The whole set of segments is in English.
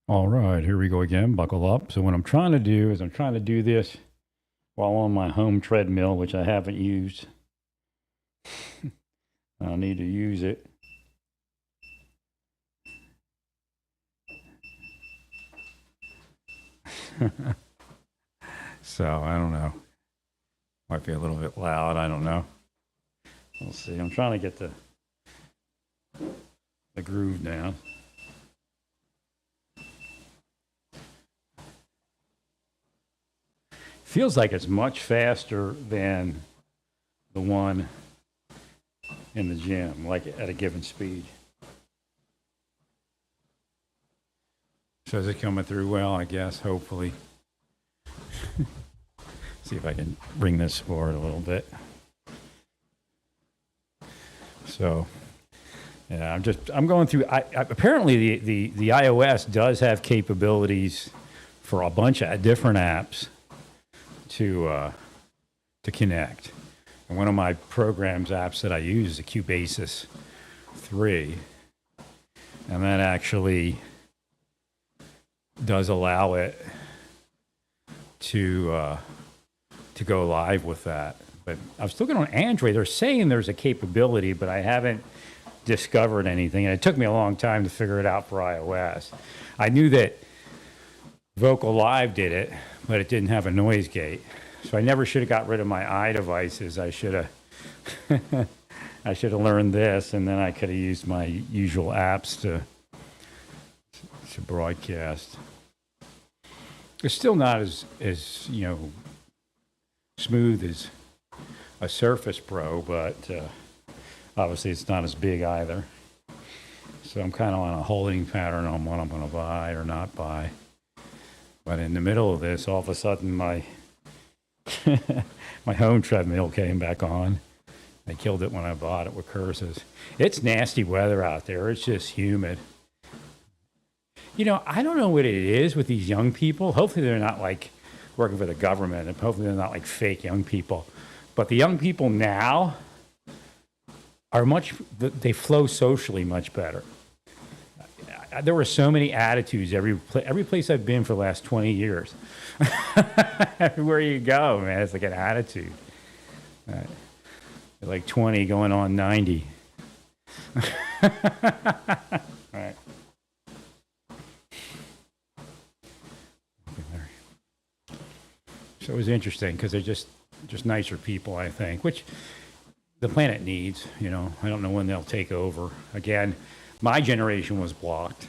All right, here we go again. Buckle up. So what I'm trying to do is I'm trying to do this while on my home treadmill, which I haven't used. I need to use it. So I don't know. Might be a little bit loud. I don't know. We'll see. I'm trying to get the groove down. Feels like it's much faster than the one in the gym, like at a given speed. So is it coming through well? I guess, hopefully. See if I can bring this forward a little bit. So, yeah, I'm going through. Apparently, the iOS does have capabilities for a bunch of different apps to connect. And one of my programs apps that I use is the Cubasis 3, and that actually does allow it to go live with that. But I was looking on Android. They're saying there's a capability, but I haven't discovered anything. And it took me a long time to figure it out for iOS. I knew that Vocal Live did it, but it didn't have a noise gate. So I never should have got rid of my iDevices. I should have I should have learned this, and then I could have used my usual apps to broadcast. It's still not as smooth as a Surface Pro, but obviously it's not as big either. So I'm kind of on a holding pattern on what I'm going to buy or not buy. But in the middle of this, all of a sudden my my home treadmill came back on. I killed it when I bought it with curses. It's nasty weather out there. It's just humid. I don't know what it is with these young people. Hopefully they're not like working for the government, and hopefully they're not like fake young people. But the young people now are they flow socially much better. There were so many attitudes every place I've been for the last 20 years. Everywhere you go, man, it's like an attitude. Like 20 going on 90. All right. So it was interesting because they're just nicer people, I think, which the planet needs. I don't know when they'll take over. Again, my generation was blocked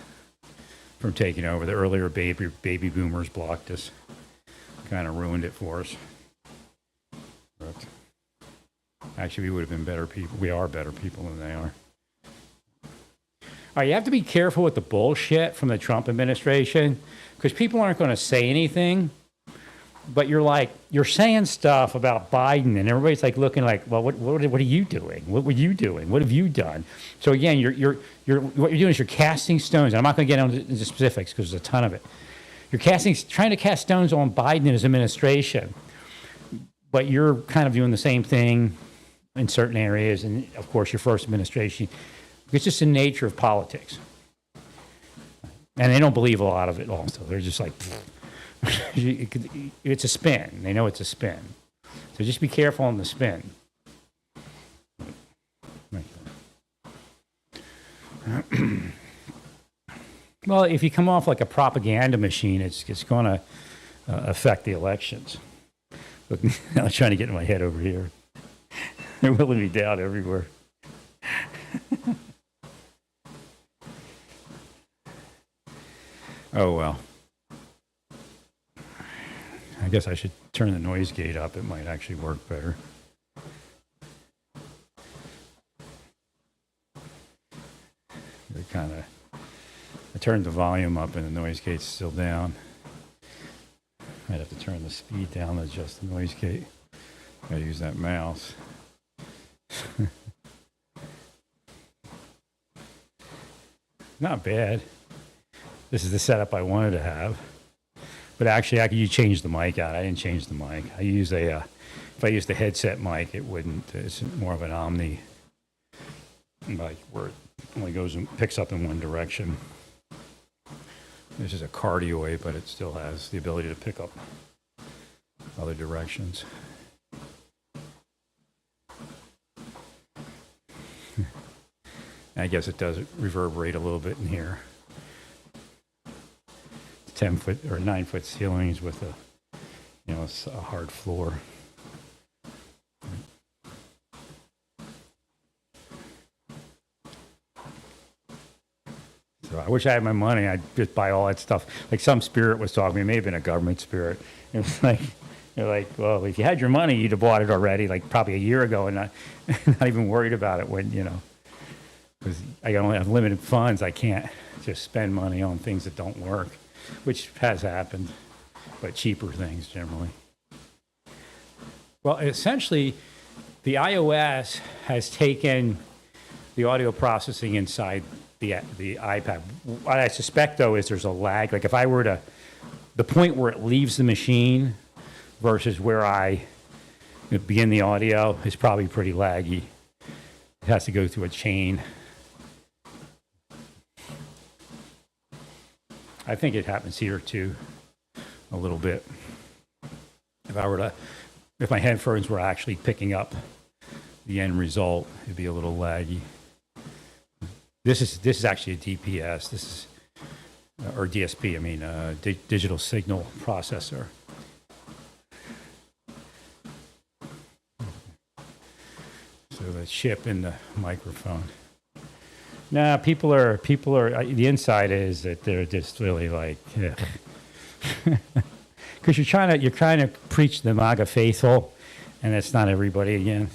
from taking over. The earlier baby boomers blocked us, kind of ruined it for us. But actually, we would have been better people. We are better people than they are. All right, you have to be careful with the bullshit from the Trump administration because people aren't going to say anything. But you're saying stuff about Biden, and everybody's like looking like, well, what are you doing? What were you doing? What have you done? So again, what you're doing is you're casting stones. And I'm not going to get into specifics because there's a ton of it. You're trying to cast stones on Biden and his administration, but you're kind of doing the same thing in certain areas, and of course, your first administration. It's just the nature of politics, and they don't believe a lot of it. Also, they're just like. It's a spin. They know it's a spin. So just be careful on the spin. Well, if you come off like a propaganda machine, it's going to affect the elections. Look, I'm trying to get in my head over here. They're willing me down everywhere. Oh, well. I guess I should turn the noise gate up. It might actually work better. I turned the volume up and the noise gate's still down. I'd have to turn the speed down to adjust the noise gate. I use that mouse. Not bad. This is the setup I wanted to have. But actually, you change the mic out. I didn't change the mic. I use if I use the headset mic, it wouldn't. It's more of an omni, like where it only goes and picks up in one direction. This is a cardioid, but it still has the ability to pick up other directions. I guess it does reverberate a little bit in here. 10-foot or 9-foot ceilings with a hard floor. So I wish I had my money. I'd just buy all that stuff. Like some spirit was talking to me. It may have been a government spirit. It was like, they're like, well, if you had your money, you'd have bought it already, like probably a year ago, and not even worried about it when, because I only have limited funds. I can't just spend money on things that don't work, which has happened, but cheaper things generally. Well, essentially, the iOS has taken the audio processing inside the iPad. What I suspect, though, is there's a lag. Like if I were to, the point where it leaves the machine versus where I begin the audio is probably pretty laggy. It has to go through a chain. I think it happens here too, a little bit. If my headphones were actually picking up the end result, it'd be a little laggy. This is actually a DPS. This is or DSP. I mean, digital signal processor. So the chip in the microphone. Nah, people are. The inside is that they're just really like, because you're trying to preach the MAGA faithful, and it's not everybody again.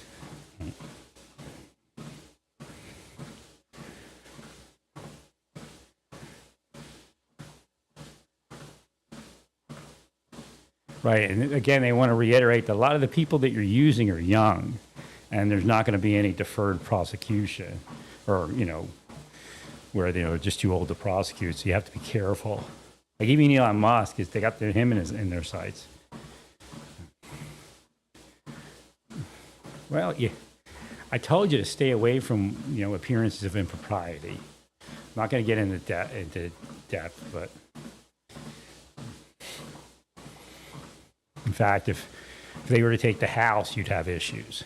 Right, and again, they want to reiterate that a lot of the people that you're using are young, and there's not going to be any deferred prosecution, or where they're just too old to prosecute. So you have to be careful. Like even Elon Musk, they got him in their sights. Well, yeah, I told you to stay away from appearances of impropriety. I'm not going to get into depth, but in fact, if they were to take the house, you'd have issues.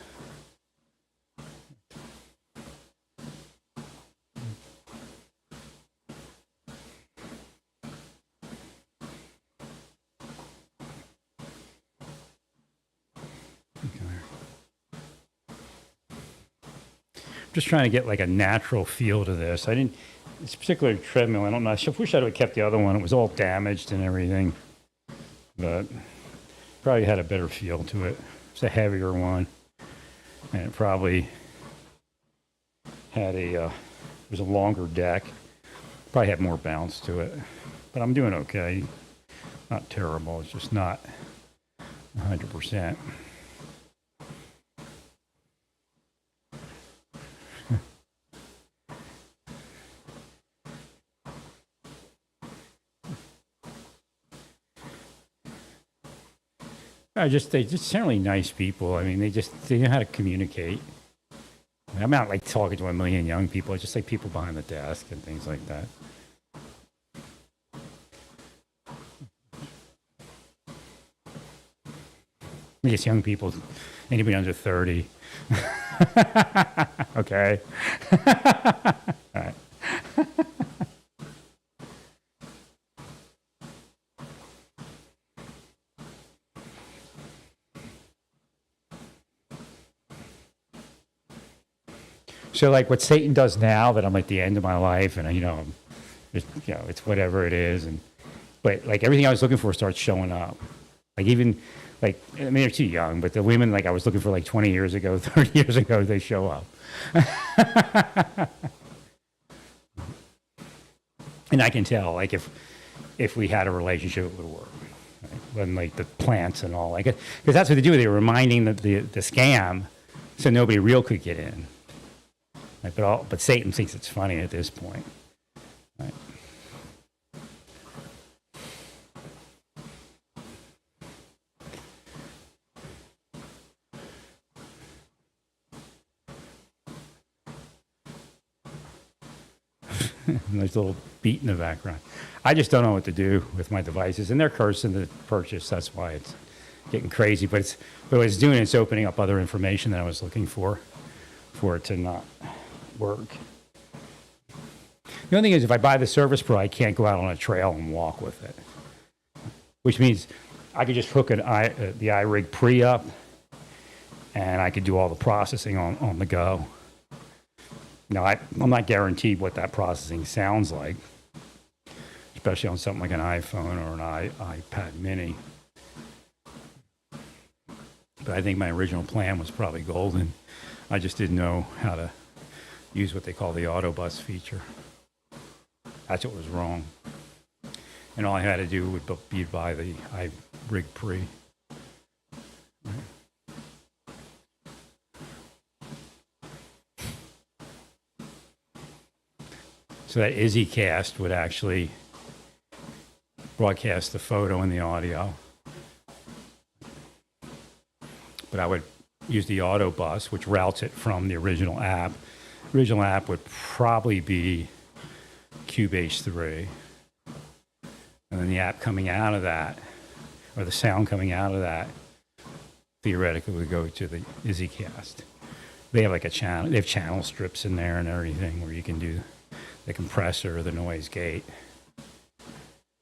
Just trying to get like a natural feel to this. This particular treadmill, I don't know. I wish I would have kept the other one. It was all damaged and everything, but probably had a better feel to it. It's a heavier one, and it probably had it was a longer deck. Probably had more bounce to it, but I'm doing okay. Not terrible. It's just not 100%. They're just generally nice people. I mean, they know how to communicate. I'm not like talking to a million young people. It's just like people behind the desk and things like that. I guess young people, anybody under 30. Okay. All right. So like what Satan does now that I'm at the end of my life and it's whatever it is, but like everything I was looking for starts showing up. Like even like, I mean, they're too young, but the women like I was looking for like 20 years ago, 30 years ago, they show up. And I can tell like if we had a relationship, it would work. Right? When like the plants and all, like, because that's what they do. They're reminding the scam so nobody real could get in. Right? But Satan thinks it's funny at this point. Right? There's a little beat in the background. I just don't know what to do with my devices, and they're cursing the purchase. That's why it's getting crazy. But what it's doing is opening up other information that I was looking for it to not work. The only thing is, if I buy the Service Pro, I can't go out on a trail and walk with it, which means I could just hook the iRig Pre up, and I could do all the processing on the go. Now, I'm not guaranteed what that processing sounds like, especially on something like an iPhone or an iPad mini. But I think my original plan was probably golden. I just didn't know how to use what they call the auto bus feature. That's what was wrong. And all I had to do would be buy the iRig Pre. So that EasyCast would actually broadcast the photo and the audio. But I would use the auto bus, which routes it from the original app. The original app would probably be Cubase 3. And then the app coming out of that, or the sound coming out of that, theoretically would go to the EasyCast. They have like a channel, they have channel strips in there and everything where you can do the compressor, the noise gate,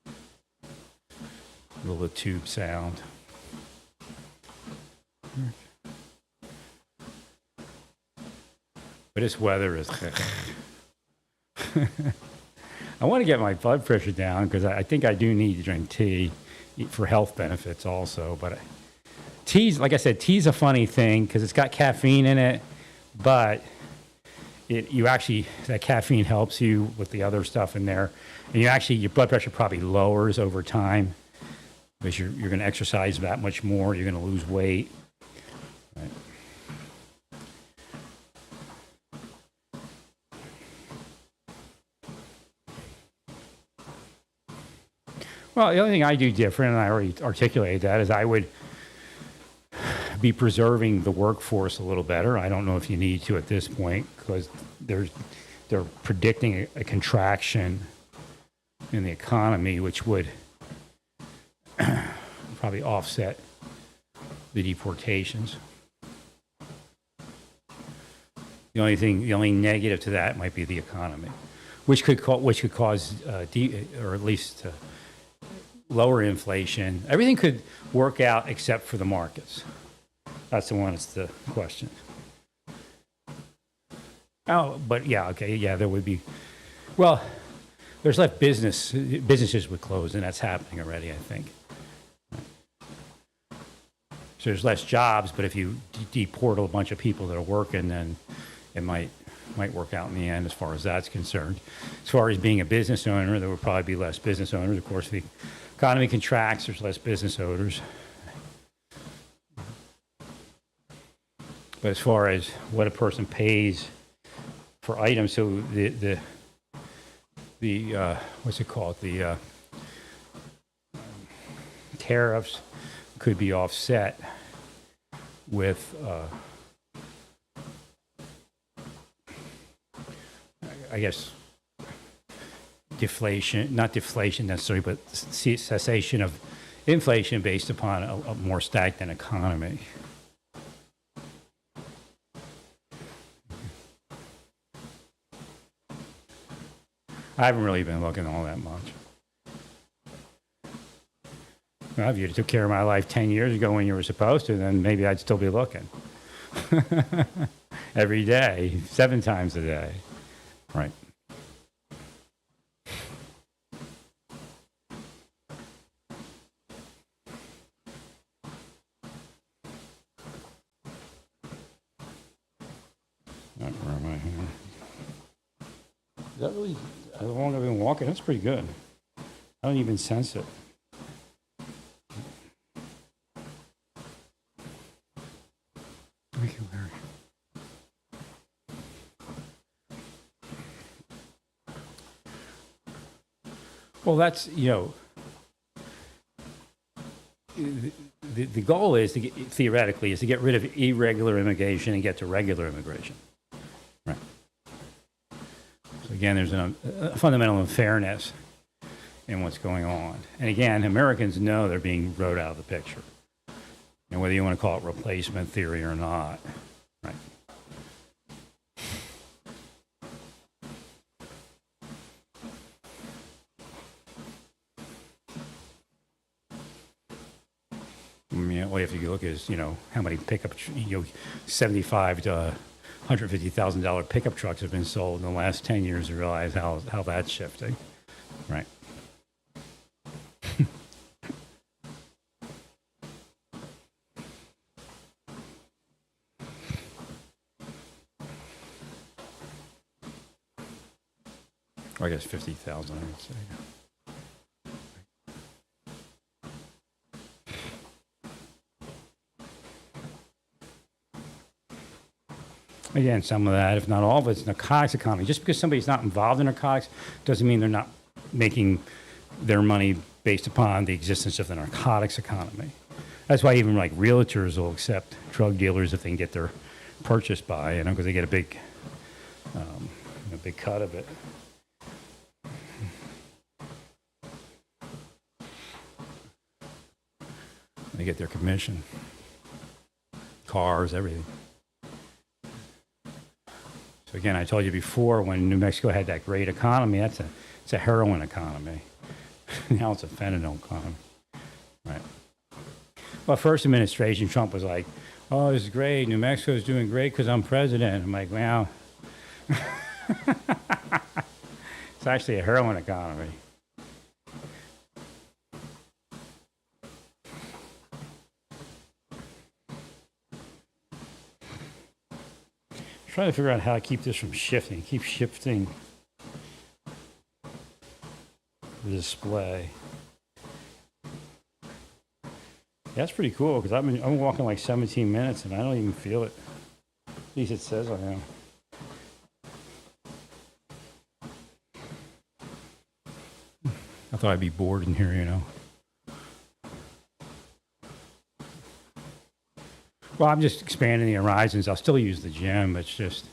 a little tube sound. But this weather is... I want to get my blood pressure down because I think I do need to drink tea for health benefits also. But tea's, like I said, tea's a funny thing because it's got caffeine in it, but that caffeine helps you with the other stuff in there. And your blood pressure probably lowers over time because you're going to exercise that much more. You're going to lose weight. Right. Well, the only thing I do different, and I already articulated that, is I would be preserving the workforce a little better. I don't know if you need to at this point because they're predicting a contraction in the economy, which would probably offset the deportations. The only negative to that might be the economy, which could cause or at least lower inflation. Everything could work out except for the markets. That's the one that's the question. Oh, but yeah, okay, yeah, there would be. Well, there's less businesses would close, and that's happening already, I think. So there's less jobs, but if you deport a bunch of people that are working, then it might work out in the end as far as that's concerned. As far as being a business owner, there would probably be less business owners. Of course, if the economy contracts, there's less business owners. But as far as what a person pays for items, so the what's it called? The tariffs could be offset with I guess deflation, not deflation necessarily, but cessation of inflation based upon a more stagnant economy. I haven't really been looking all that much. Well, if you took care of my life 10 years ago when you were supposed to, then maybe I'd still be looking. Every day, 7 times a day. Right. Where am I here? Is that really, how long have I been walking? That's pretty good. I don't even sense it. Thank you, Larry. Well, that's, the goal is to get, theoretically, is to get rid of irregular immigration and get to regular immigration. Right. So again, there's a fundamental unfairness in what's going on. And again, Americans know they're being wrote out of the picture. And whether you want to call it replacement theory or not, right? I mean, all you have to look is, how many pickup, 75 to $150,000 pickup trucks have been sold in the last 10 years to realize how that's shifting, right? I guess 50,000, I would say. Again, some of that, if not all of it's narcotics economy. Just because somebody's not involved in narcotics doesn't mean they're not making their money based upon the existence of the narcotics economy. That's why even like realtors will accept drug dealers if they can get their purchase by, because they get a big cut of it. They get their commission. Cars, everything. So again, I told you before, when New Mexico had that great economy, it's a heroin economy. Now it's a fentanyl economy. Right. Well, first administration, Trump was like, oh, this is great. New Mexico's doing great because I'm president. I'm like, wow. It's actually a heroin economy. Trying to figure out how to keep this from shifting. Keep shifting the display. That's pretty cool because I'm walking like 17 minutes and I don't even feel it. At least it says I am. I thought I'd be bored in here, Well, I'm just expanding the horizons. I'll still use the gym. It's just,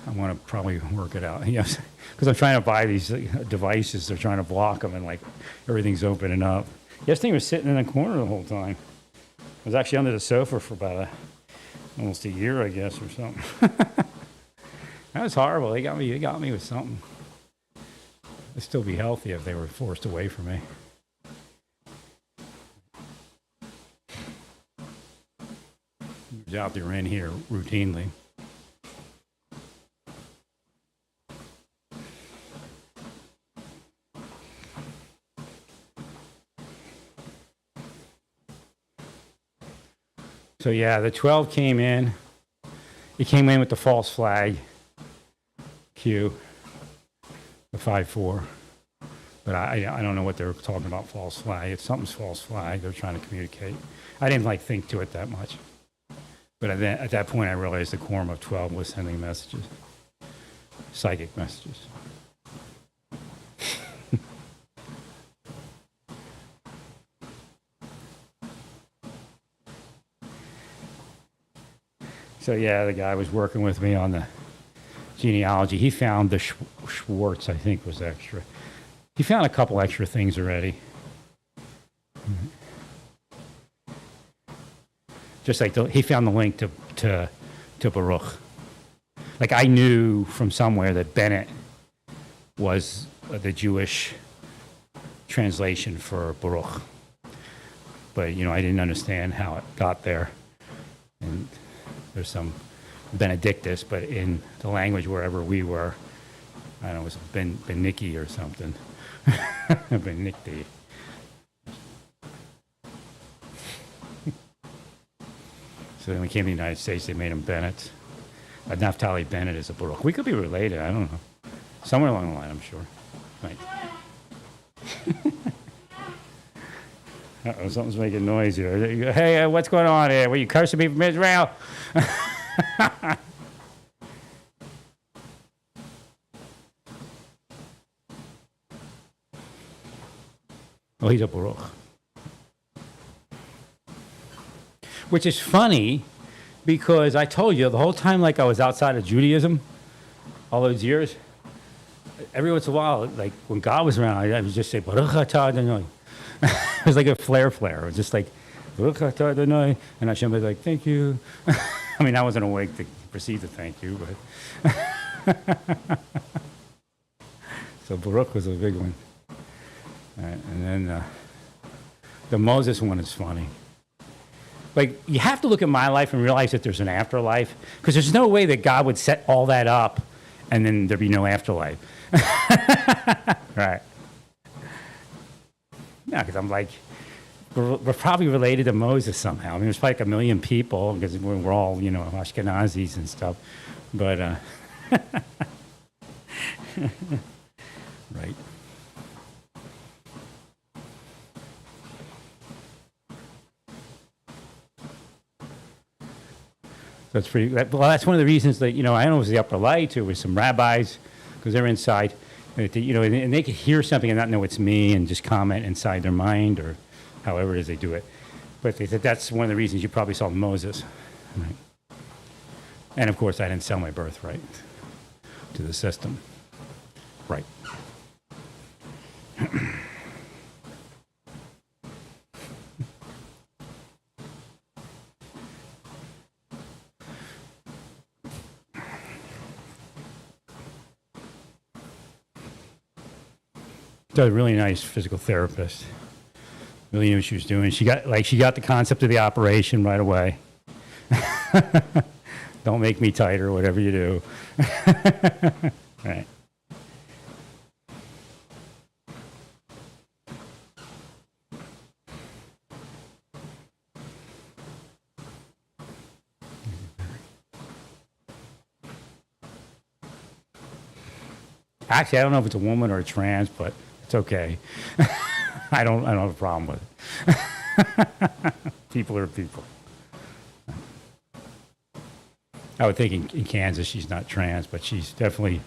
I want to probably work it out. Yes, because I'm trying to buy these devices. They're trying to block them and like everything's opening up. This thing was sitting in the corner the whole time. It was actually under the sofa for about almost a year, I guess, or something. That was horrible. They got me with something. I'd still be healthy if they were forced away from me. Out there in here routinely. So yeah, the 12 came in. It came in with the false flag Q, the 5-4. But I don't know what they're talking about false flag. If something's false flag, they're trying to communicate. I didn't think to it that much. But at that point, I realized the quorum of 12 was sending messages, psychic messages. So yeah, the guy was working with me on the genealogy. He found the Schwartz, I think, was extra. He found a couple extra things already. Just like he found the link to Baruch. Like I knew from somewhere that Bennett was the Jewish translation for Baruch. But, I didn't understand how it got there. And there's some Benedictus, but in the language wherever we were, I don't know, it was Beniki or something. Benikti. So then we came to the United States, they made him Bennett. Naphtali Bennett is a Baruch. We could be related, I don't know. Somewhere along the line, I'm sure. Right. Uh-oh, something's making noise here. Hey, what's going on here? Were you cursing me from Israel? Oh, he's a Baruch. Which is funny because I told you the whole time, like I was outside of Judaism all those years, every once in a while, like when God was around, I would just say, Baruch atah Adonai. It was like a flare. It was just like, Baruch atah Adonai. And Hashem was like, thank you. I mean, I wasn't awake to proceed to thank you, but. So Baruch was a big one. All right, and then the Moses one is funny. Like, you have to look at my life and realize that there's an afterlife, because there's no way that God would set all that up and then there'd be no afterlife. Right. Yeah, because I'm like, we're probably related to Moses somehow. I mean, there's probably like a million people, because we're all, Ashkenazis and stuff. But, right. That's pretty. Well, that's one of the reasons that I don't know, it was the upper lights, or it was some rabbis, because they're inside, and they could hear something and not know it's me, and just comment inside their mind, or however it is they do it. But they said that's one of the reasons you probably saw Moses, right? And of course, I didn't sell my birthright to the system, right? A really nice physical therapist. Really knew what she was doing. She got the concept of the operation right away. Don't make me tighter, whatever you do. Right. Actually, I don't know if it's a woman or a trans, but it's okay. I don't have a problem with it. People are people. I would think in Kansas she's not trans, but she's definitely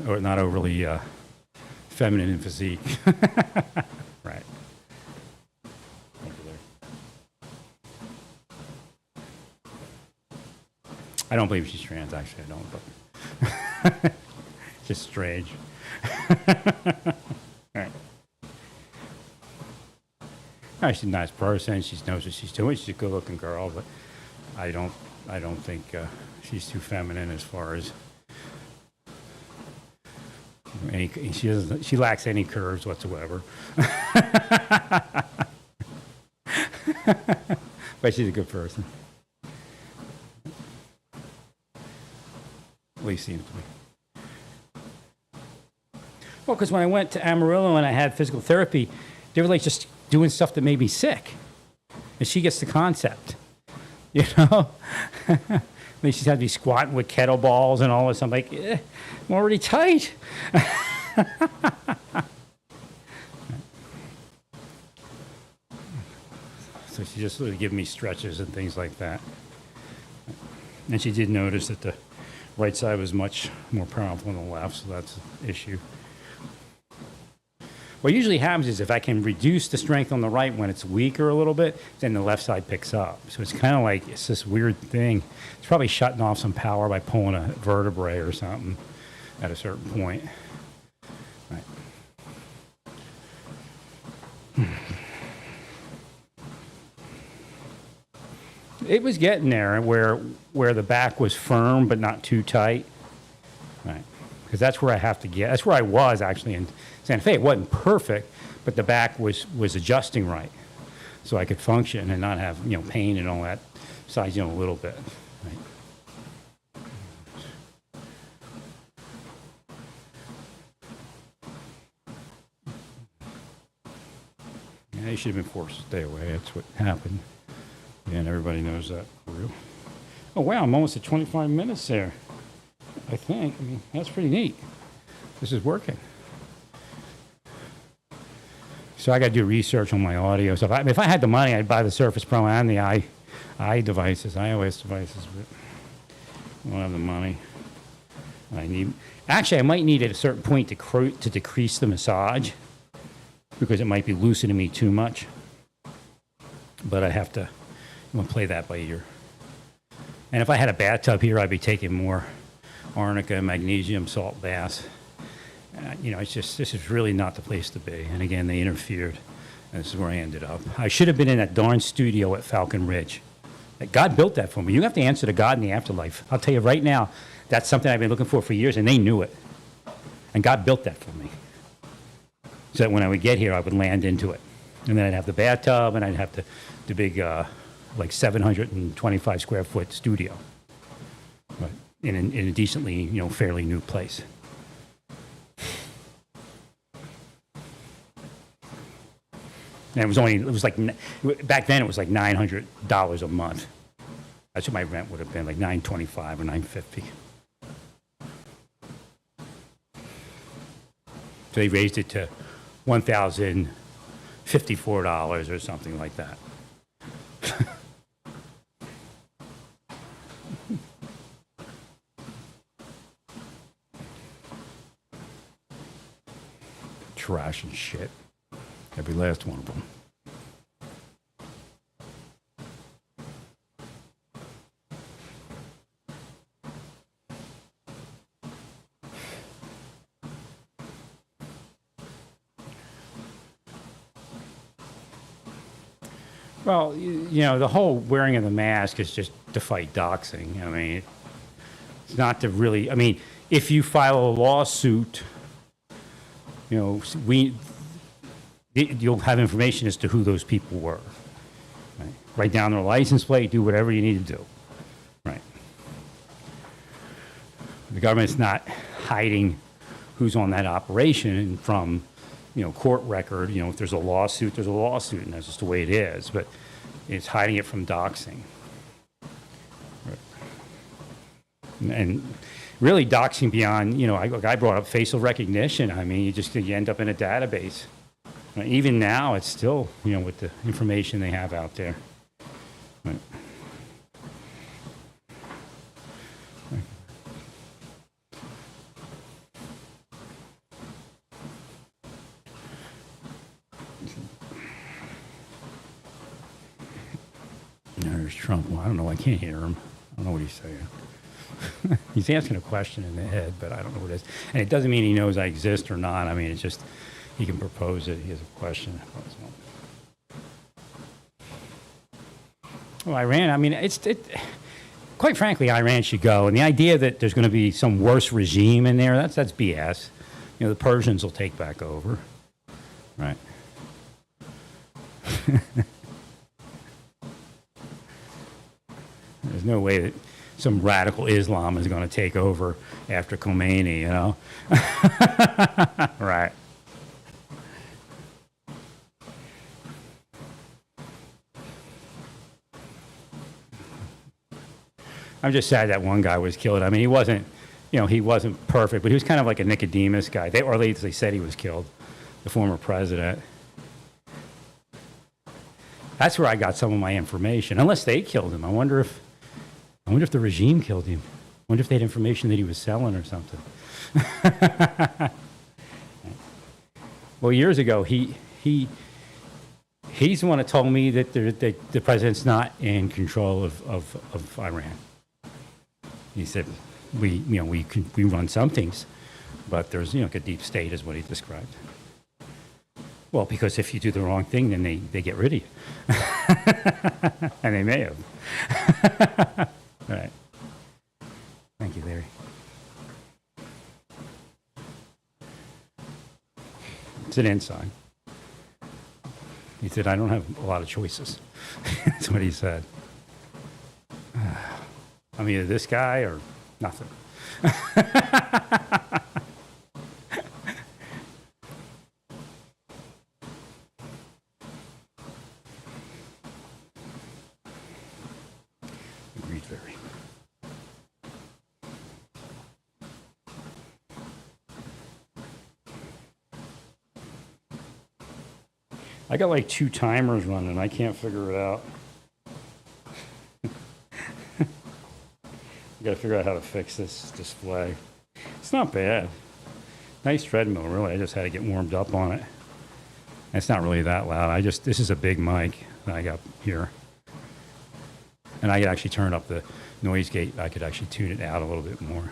or not overly feminine in physique. Right. I don't believe she's trans, actually. I don't, but just strange. Right. No, she's a nice person. She knows what she's doing. She's a good-looking girl, but I don't think she's too feminine as far as any. She lacks any curves whatsoever. But she's a good person. At least seems to be. Well, because when I went to Amarillo and I had physical therapy, they were like just doing stuff that made me sick. And she gets the concept, you know? They just had to be squatting with kettlebells and all this. I'm like, I'm already tight. So she just sort of gave me stretches and things like that. And she did notice that the right side was much more powerful than the left, so that's an issue. What usually happens is if I can reduce the strength on the right when it's weaker a little bit, then the left side picks up. So it's kind of like, it's this weird thing. It's probably shutting off some power by pulling a vertebrae or something at a certain point. Right. It was getting there where the back was firm but not too tight. Right. Because that's where I have to get. That's where I was actually in Santa Fe. It wasn't perfect, but the back was adjusting right, so I could function and not have pain and all that size a little bit. Right. Yeah, you should have been forced to stay away. That's what happened. Yeah, and everybody knows that for real. Oh wow, I'm almost at 25 minutes there. I think. I mean, that's pretty neat. This is working. So I got to do research on my audio stuff. If I had the money, I'd buy the Surface Pro and the iOS devices, but I don't have the money. Actually, I might need at a certain point to decrease the massage because it might be loosening me too much. But I have to play that by ear. And if I had a bathtub here, I'd be taking more arnica, magnesium, salt baths. You know, it's just, this is really not the place to be. And again, they interfered. And this is where I ended up. I should have been in that darn studio at Falcon Ridge. God built that for me. You have to answer to God in the afterlife. I'll tell you right now, that's something I've been looking for years, and they knew it. And God built that for me. So that when I would get here, I would land into it. And then I'd have the bathtub, and I'd have the big, like 725 square foot studio. But in a decently, you know, fairly new place. And it was like, back then it was like $900 a month. That's what my rent would have been, like $925 or $950. So they raised it to $1,054 or something like that. Trash and shit. Every last one of them. Well, you know, the whole wearing of the mask is just to fight doxing. I mean, it's not to really, I mean, if you file a lawsuit, you know, you'll have information as to who those people were. Right? Write down their license plate, do whatever you need to do. Right. The government's not hiding who's on that operation from, you know, court record. You know, if there's a lawsuit, there's a lawsuit, and that's just the way it is. But it's hiding it from doxing. Right. And really doxing beyond, you know, I brought up facial recognition. I mean, you end up in a database. Even now, it's still, you know, with the information they have out there. Right. There's Trump. Well, I don't know. I can't hear him. I don't know what he's saying. He's asking a question in the head, but I don't know what it is. And it doesn't mean he knows I exist or not. I mean, it's just, he can propose it. He has a question. Well, Iran, I mean, quite frankly, Iran should go. And the idea that there's going to be some worse regime in there, that's BS. You know, the Persians will take back over. Right. There's no way that some radical Islam is going to take over after Khomeini, you know? Right. I'm just sad that one guy was killed. I mean, he wasn't perfect, but he was kind of like a Nicodemus guy. Or at least they said he was killed, the former president. That's where I got some of my information, unless they killed him. I wonder if the regime killed him. I wonder if they had information that he was selling or something. Well, years ago, he's the one that told me that the president's not in control of Iran. He said, we run some things, but there's, you know, like a deep state is what he described. Well, because if you do the wrong thing, then they get rid of you. And they may have. All right. Thank you, Larry. It's an ensign. He said, I don't have a lot of choices. That's what he said. I'm either this guy or nothing. Agreed, very. I got like 2 timers running. I can't figure it out. Got to figure out how to fix this display. It's not bad. Nice treadmill, really. I just had to get warmed up on it. It's not really that loud. This is a big mic that I got here. And I could actually turn up the noise gate. I could actually tune it out a little bit more.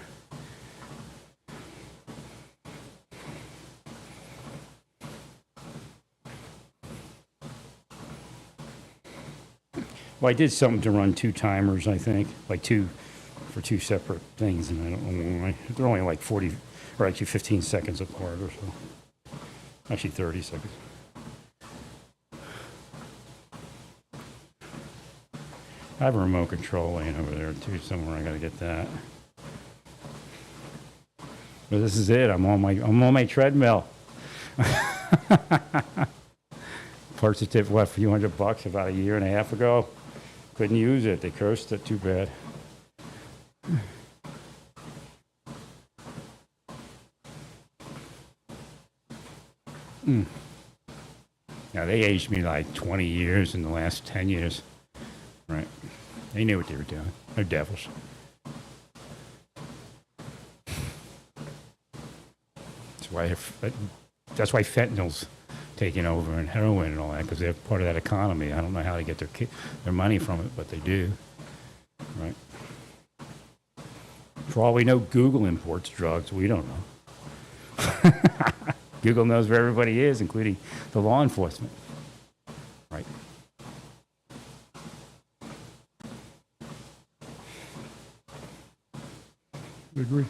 Well, I did something to run 2 timers, I think, like for 2 separate things, and I don't know why. They're only like 40, or actually 15 seconds apart or so. Actually 30 seconds. I have a remote control laying over there too somewhere. I gotta get that. But this is it. I'm on my treadmill. Purchased it, what, a few $100 about a year and a half ago. Couldn't use it. They cursed it. Too bad. Now, they aged me like 20 years in the last 10 years. Right. They knew what they were doing. They're devils. That's why fentanyl's taking over and heroin and all that, because they're part of that economy. I don't know how they get their money from it, but they do. Right. For all we know, Google imports drugs. We don't know. Google knows where everybody is, including the law enforcement. Right. I agree.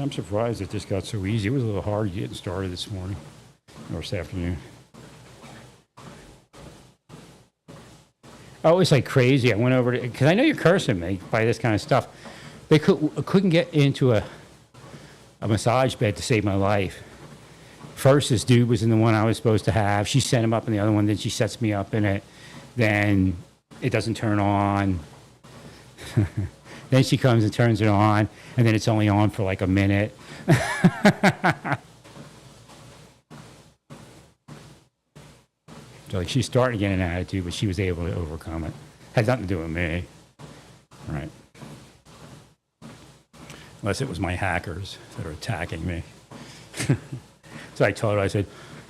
I'm surprised it just got so easy. It was a little hard getting started this morning or this afternoon. Oh, it's like crazy. I went over to, because I know you're cursing me by this kind of stuff. They couldn't get into a massage bed to save my life. First, this dude was in the one I was supposed to have. She set him up in the other one. Then she sets me up in it. Then it doesn't turn on. Then she comes and turns it on, and then it's only on for like a minute. So like she's starting to get an attitude, but she was able to overcome it. Had nothing to do with me, right? Unless it was my hackers that are attacking me. So I told her, I said,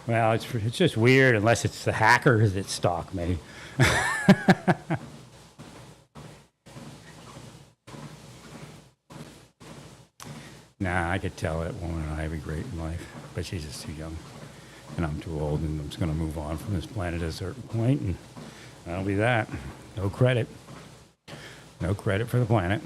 well, it's just weird unless it's the hackers that stalk me. Nah, I could tell that woman and I have a great in life, but she's just too young. And I'm too old, and I'm just going to move on from this planet at a certain point, and that'll be that. No credit. No credit for the planet.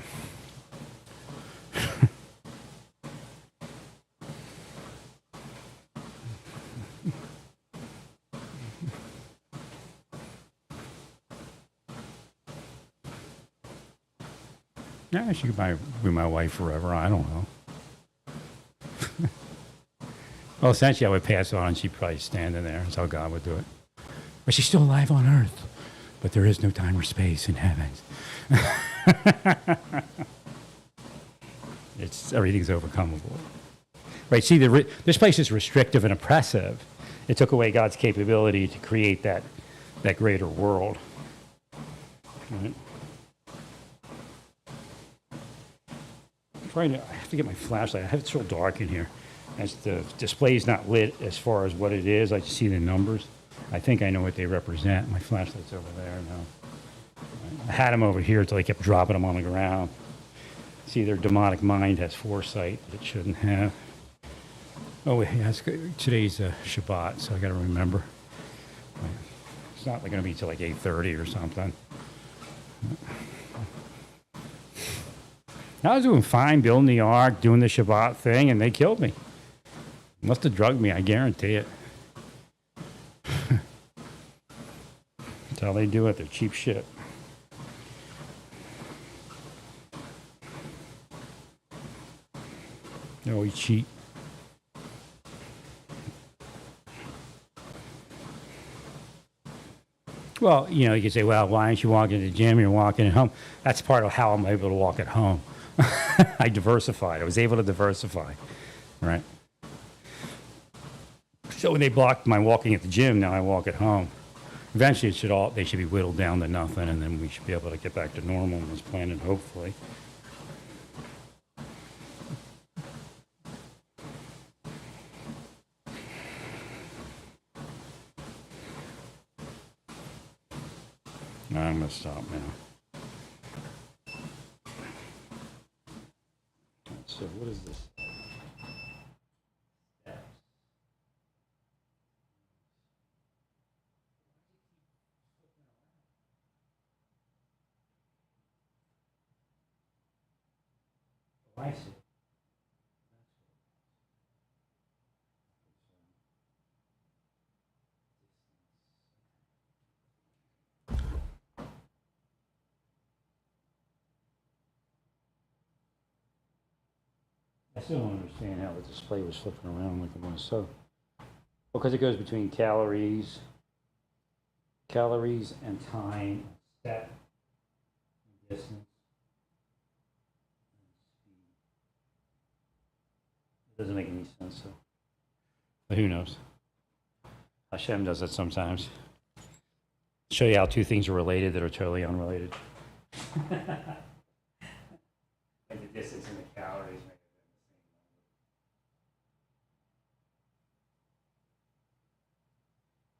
Yeah, she could be my wife forever. I don't know. Well, essentially, I would pass on, and she'd probably stand there. That's how God would do it. But she's still alive on earth. But there is no time or space in heaven. Everything's overcomable. Right? See, this place is restrictive and oppressive. It took away God's capability to create that greater world. Right? I have to get my flashlight. I have it so dark in here. As the display's not lit as far as what it is, I just see the numbers. I think I know what they represent. My flashlight's over there now. I had them over here until I kept dropping them on the ground. See, their demonic mind has foresight that it shouldn't have. Oh, yeah, today's Shabbat, so I got to remember. It's not going to be till like 8:30 or something. I was doing fine, building the ark, doing the Shabbat thing, and they killed me. Must have drugged me, I guarantee it. That's how they do it. They're cheap shit. They always cheat. Well, you could say, well, why aren't you walking to the gym? You're walking at home. That's part of how I'm able to walk at home. I diversified. I was able to diversify, right? So when they blocked my walking at the gym, now I walk at home. Eventually, they should be whittled down to nothing, and then we should be able to get back to normal on this planet, hopefully. I'm going to stop now. So what is this? I see. I still don't understand how the display was flipping around like it was. So, because it goes between calories and time, step, and distance. It doesn't make any sense. So, but who knows? Hashem does it sometimes. Show you how two things are related that are totally unrelated. Like the distance and the calories.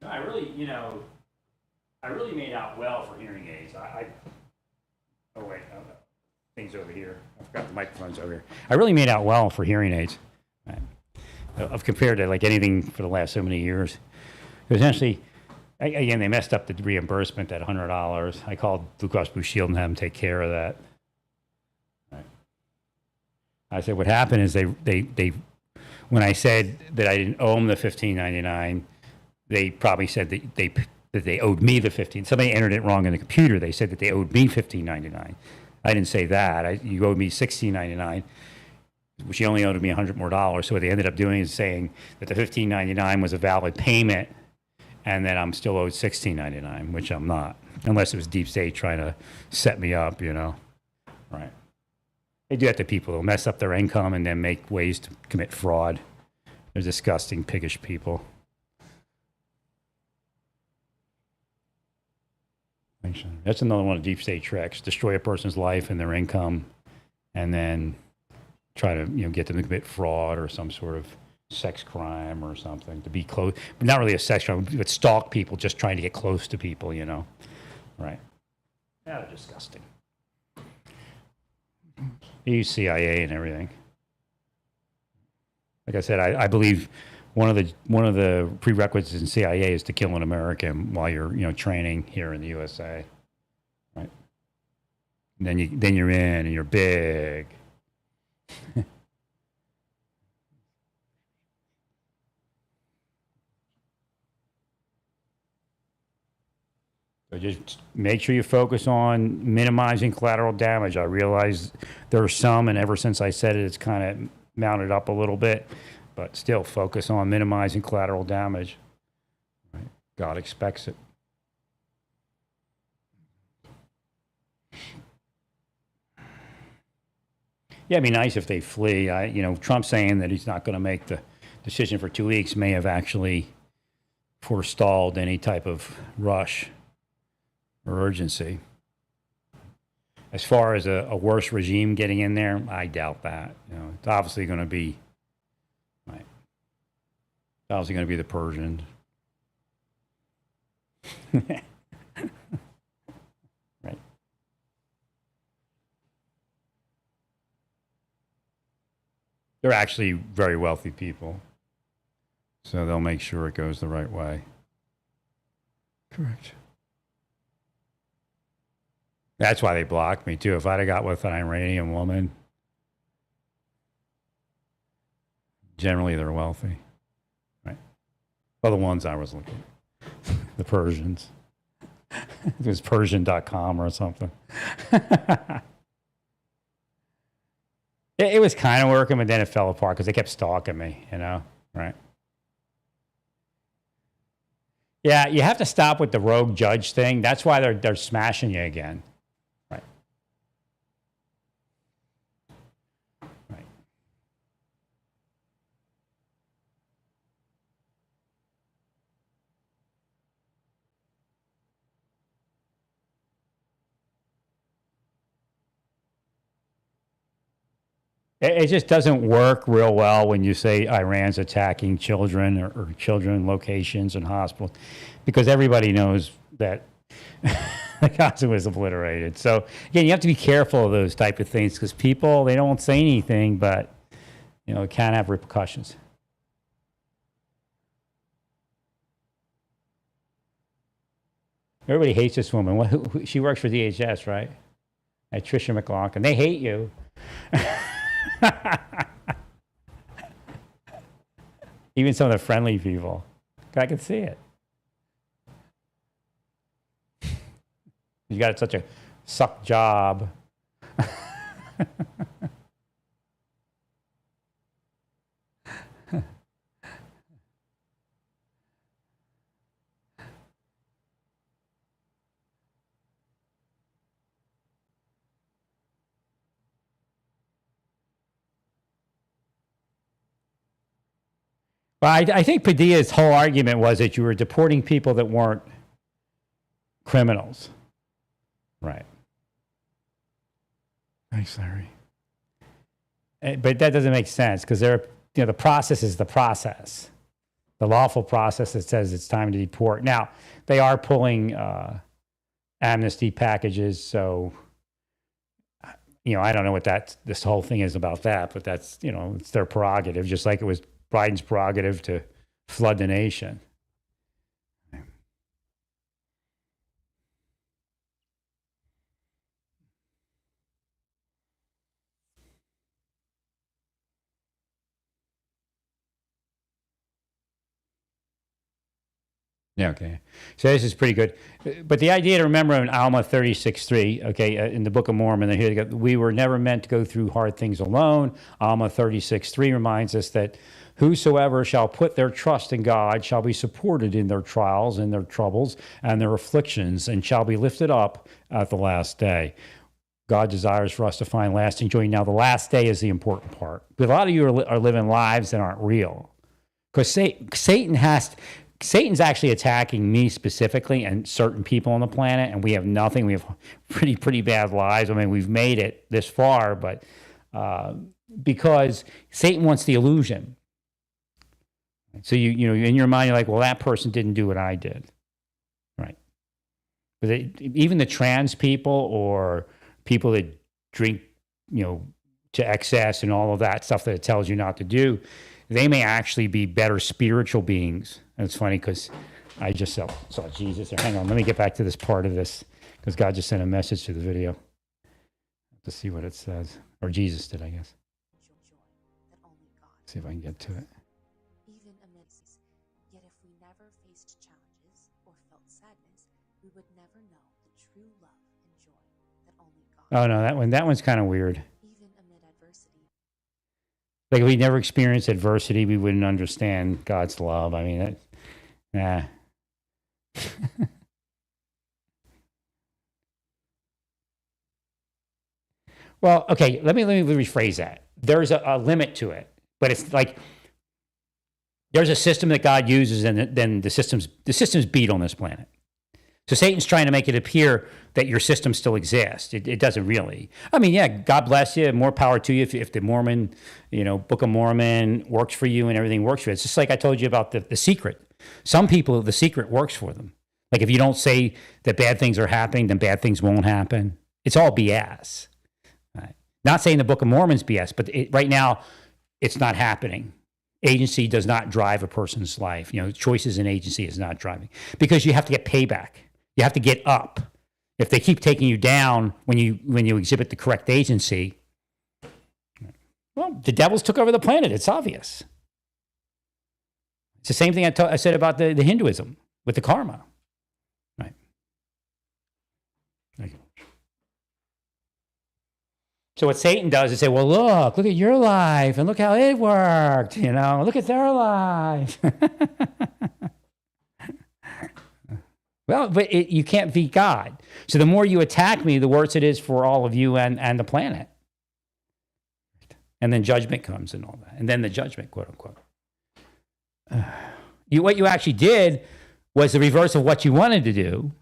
I really, I really made out well for hearing aids. Oh wait, things over here. I forgot the microphone's over here. I really made out well for hearing aids. I've compared to like anything for the last so many years. Essentially, again, they messed up the reimbursement, that $100. I called Blue Cross Blue Shield and had them take care of that. Right. I said, what happened is they when I said that I didn't owe them the $15.99, they probably said that they owed me the $15. Somebody entered it wrong in the computer. They said that they owed me $15.99. I didn't say that. You owed me $16.99, which you only owed me $100 more. So what they ended up doing is saying that the $15.99 was a valid payment, and that I'm still owed $16.99, which I'm not, unless it was Deep State trying to set me up, Right. They do that to people. They'll mess up their income and then make ways to commit fraud. They're disgusting, piggish people. That's another one of Deep State tricks: destroy a person's life and their income, and then try to get them to commit fraud or some sort of sex crime or something, to be close, but not really a sex crime, but stalk people, just trying to get close to people, Right. Yeah, they're disgusting. They use CIA and everything. Like I said, I believe one of the prerequisites in CIA is to kill an American while you're training here in the USA. Right. And then you're in and you're big. So just make sure you focus on minimizing collateral damage. I realize there are some, and ever since I said it, it's kind of mounted up a little bit, but still focus on minimizing collateral damage. Right? God expects it. Yeah, it'd be nice if they flee. Trump saying that he's not going to make the decision for 2 weeks may have actually forestalled any type of rush or urgency. As far as a worse regime getting in there, I doubt that. It's obviously going to be, right. It's obviously going to be the Persians. Right. They're actually very wealthy people, so they'll make sure it goes the right way. Correct. That's why they blocked me, too. If I'd have got with an Iranian woman, generally they're wealthy. Right? Well, the ones I was looking at. The Persians. It was Persian.com or something. It was kind of working, but then it fell apart because they kept stalking me, Right? Yeah, you have to stop with the rogue judge thing. That's why they're smashing you again. Right. Right. It just doesn't work real well when you say Iran's attacking children or children locations and hospitals, because everybody knows that The gospel was obliterated. So again, you have to be careful of those type of things because people, they don't say anything, but it can have repercussions. Everybody hates this woman. She works for DHS, right? Tricia McLaughlin. They hate you. Even some of the friendly people. I can see it. You got such a suck job. Well, I think Padilla's whole argument was that you were deporting people that weren't criminals. Right. Thanks, Larry. But that doesn't make sense because the process is the process. The lawful process that says it's time to deport. Now, they are pulling amnesty packages, so I don't know what this whole thing is about that, but that's, it's their prerogative, just like it was Biden's prerogative to flood the nation. Yeah, okay. So this is pretty good. But the idea to remember in Alma 36:3, okay, in the Book of Mormon, here they go, we were never meant to go through hard things alone. Alma 36:3 reminds us that whosoever shall put their trust in God shall be supported in their trials and their troubles and their afflictions and shall be lifted up at the last day. God desires for us to find lasting joy. Now, the last day is the important part. But a lot of you are living lives that aren't real. Because Satan's actually attacking me specifically and certain people on the planet, and we have nothing. We have pretty bad lives. I mean, we've made it this far, but because Satan wants the illusion. So you in your mind, you're like, well, that person didn't do what I did, right? But even the trans people or people that drink, to excess and all of that stuff that it tells you not to do, they may actually be better spiritual beings. And it's funny because I just saw Jesus there. Hang on, let me get back to this part of this because God just sent a message to the video to see what it says. Or Jesus did, I guess. See if I can get to it. Even amidst, yet if we never faced challenges or felt sadness, we would never know the true love and joy that only God. Oh no, that one's kind of weird. Even amid adversity. Like if we never experienced adversity, we wouldn't understand God's love. I mean, nah. Well, okay, let me rephrase that. There's a limit to it, but it's like there's a system that God uses, and then the system's beat on this planet. So Satan's trying to make it appear that your system still exists. It doesn't really. I mean, yeah, God bless you. More power to you if the Mormon, Book of Mormon works for you and everything works for you. It's just like I told you about the secret. Some people, the secret works for them. Like if you don't say that bad things are happening, then bad things won't happen. It's all BS. Right? Not saying the Book of Mormon's BS, but right now it's not happening. Agency does not drive a person's life. Choices in agency is not driving because you have to get payback. You have to get up. If they keep taking you down when you exhibit the correct agency, well, the devils took over the planet. It's obvious. It's the same thing I said about the Hinduism with the karma. Right. Okay. So what Satan does is say, well, look at your life and look how it worked. Look at their life. Well, but you can't beat God. So the more you attack me, the worse it is for all of you and the planet. And then judgment comes and all that. And then the judgment, quote unquote. What you actually did was the reverse of what you wanted to do.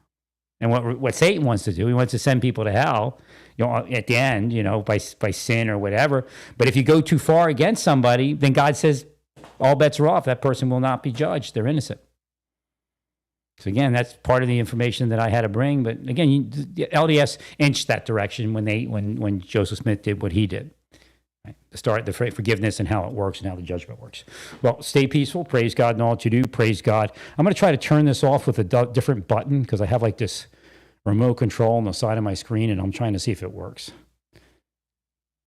And what Satan wants to do. He wants to send people to hell, at the end, by sin or whatever. But if you go too far against somebody, then God says all bets are off. That person will not be judged. They're innocent. So again, that's part of the information that I had to bring. But again, the LDS inched that direction when Joseph Smith did what he did. Right? To start the forgiveness and how it works and how the judgment works. Well, stay peaceful. Praise God in all that you do. Praise God. I'm going to try to turn this off with a different button because I have like this remote control on the side of my screen, and I'm trying to see if it works.